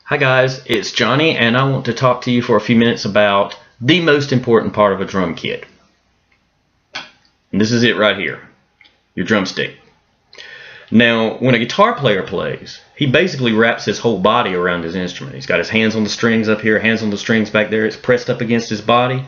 Hi guys, it's Johnny and I want to talk to you for a few minutes about the most important part of a drum kit. And this is it right here, your drumstick. Now, when a guitar player plays, he basically wraps his whole body around his instrument. He's got his hands on the strings up here, hands on the strings back there, it's pressed up against his body.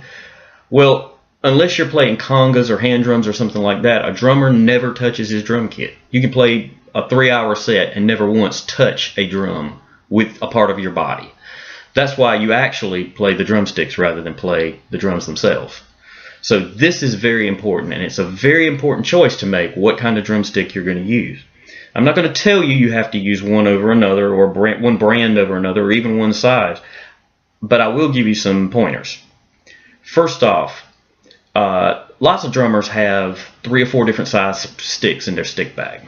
Well, unless you're playing congas or hand drums or something like that, a drummer never touches his drum kit. You can play a 3-hour set and never once touch a drum with a part of your body. That's why you actually play the drumsticks rather than play the drums themselves. So this is very important, and it's a very important choice to make what kind of drumstick you're going to use. I'm not going to tell you you have to use one over another or one brand over another or even one size, but I will give you some pointers. First off, lots of drummers have 3 or 4 different size sticks in their stick bag.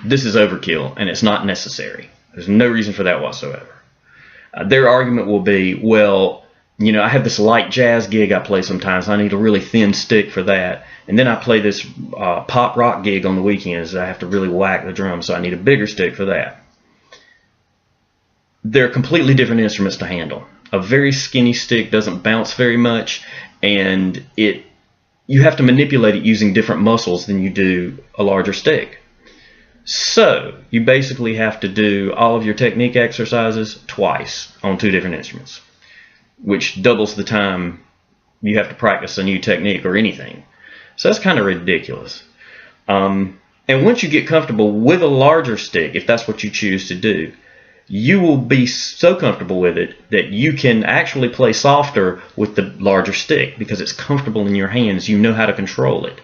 This is overkill, and it's not necessary. There's no reason for that whatsoever. Their argument will be, well, you know, I have this light jazz gig I play sometimes. I need a really thin stick for that. And then I play this pop rock gig on the weekends. I have to really whack the drums, so I need a bigger stick for that. They're completely different instruments to handle. A very skinny stick doesn't bounce very much, and you have to manipulate it using different muscles than you do a larger stick. So you basically have to do all of your technique exercises twice on 2 different instruments, which doubles the time you have to practice a new technique or anything. So that's kind of ridiculous. And once you get comfortable with a larger stick, if that's what you choose to do, you will be so comfortable with it that you can actually play softer with the larger stick because it's comfortable in your hands. You know how to control it.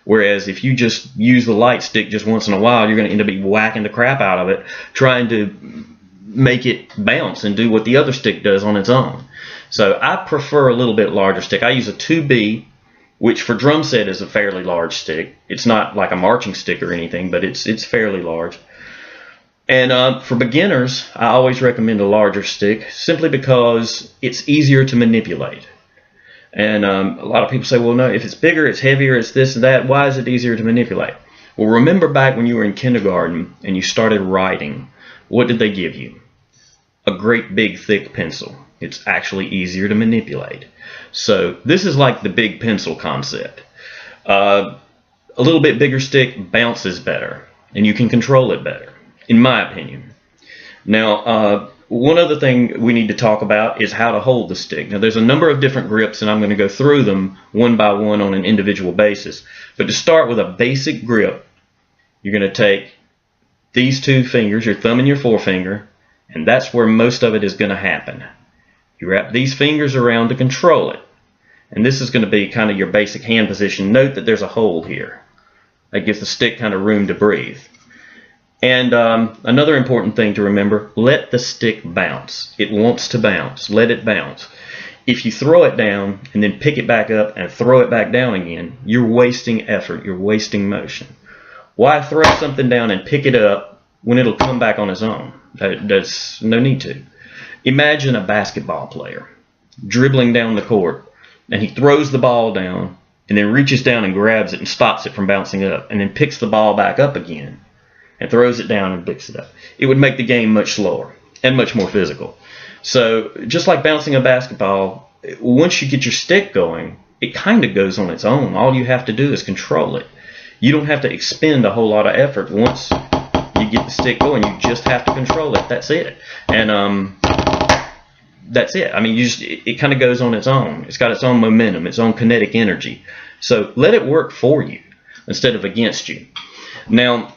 Whereas if you just use the light stick just once in a while, you're going to end up whacking the crap out of it, trying to make it bounce and do what the other stick does on its own. So I prefer a little bit larger stick. I use a 2B, which for drum set is a fairly large stick. It's not like a marching stick or anything, but it's fairly large. And for beginners, I always recommend a larger stick simply because it's easier to manipulate. And a lot of people say, well, no, if it's bigger, it's heavier, it's this and that, why is it easier to manipulate? Well, remember back when you were in kindergarten and you started writing, what did they give you? A great big thick pencil. It's actually easier to manipulate. So this is like the big pencil concept. A little bit bigger stick bounces better, and you can control it better, in my opinion. Now, one other thing we need to talk about is how to hold the stick. Now, there's a number of different grips, and I'm going to go through them one by one on an individual basis. But to start with a basic grip, you're going to take these 2 fingers, your thumb and your forefinger, and that's where most of it is going to happen. You wrap these fingers around to control it. And this is going to be kind of your basic hand position. Note that there's a hole here. That gives the stick kind of room to breathe. And another important thing to remember, let the stick bounce. It wants to bounce. Let it bounce. If you throw it down and then pick it back up and throw it back down again, you're wasting effort. You're wasting motion. Why throw something down and pick it up when it'll come back on its own? There's no need to. Imagine a basketball player dribbling down the court, and he throws the ball down and then reaches down and grabs it and stops it from bouncing up, and then picks the ball back up again and throws it down and picks it up. It would make the game much slower and much more physical. So just like bouncing a basketball, once you get your stick going, it kind of goes on its own. All you have to do is control it. You don't have to expend a whole lot of effort once you get the stick going. You just have to control it. That's it. And that's it. I mean, it kind of goes on its own. It's got its own momentum, its own kinetic energy. So let it work for you instead of against you. Now,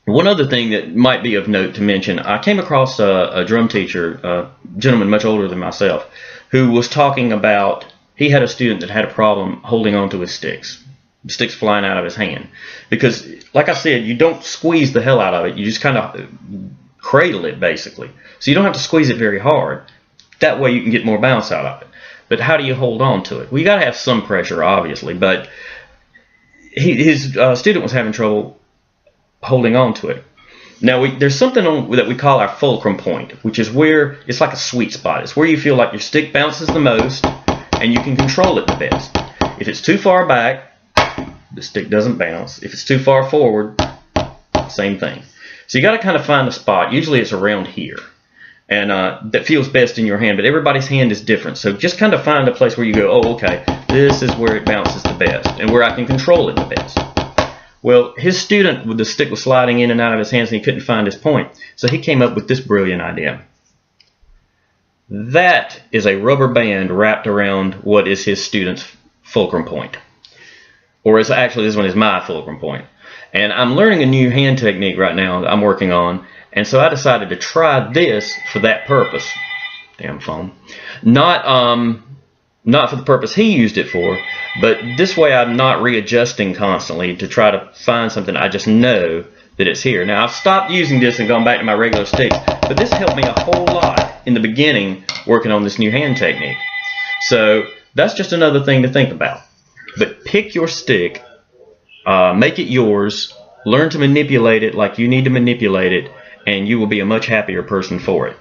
one other thing that might be of note to mention, I came across a drum teacher, a gentleman much older than myself, who was talking about, he had a student that had a problem holding on to his sticks. The sticks flying out of his hand. Because, like I said, you don't squeeze the hell out of it. You just kind of cradle it, basically. So you don't have to squeeze it very hard. That way you can get more bounce out of it. But how do you hold on to it? Well, you got to have some pressure, obviously. But his student was having trouble holding on to it. Now, there's something that we call our fulcrum point, which is where it's like a sweet spot. It's where you feel like your stick bounces the most and you can control it the best. If it's too far back, the stick doesn't bounce. If it's too far forward, same thing. So you got to kind of find a spot. Usually it's around here. and that feels best in your hand. But everybody's hand is different, so just kind of find a place where you go, oh, okay, this is where it bounces the best, and where I can control it the best. Well, his student, the stick was sliding in and out of his hands, and he couldn't find his point. So he came up with this brilliant idea. That is a rubber band wrapped around what is his student's fulcrum point. Or it's actually, this one is my fulcrum point. And I'm learning a new hand technique right now that I'm working on. And so I decided to try this for that purpose. Damn phone. Not for the purpose he used it for, but this way I'm not readjusting constantly to try to find something. I just know that it's here. Now, I've stopped using this and gone back to my regular sticks, but this helped me a whole lot in the beginning working on this new hand technique. So that's just another thing to think about. But pick your stick, make it yours, learn to manipulate it like you need to manipulate it, and you will be a much happier person for it.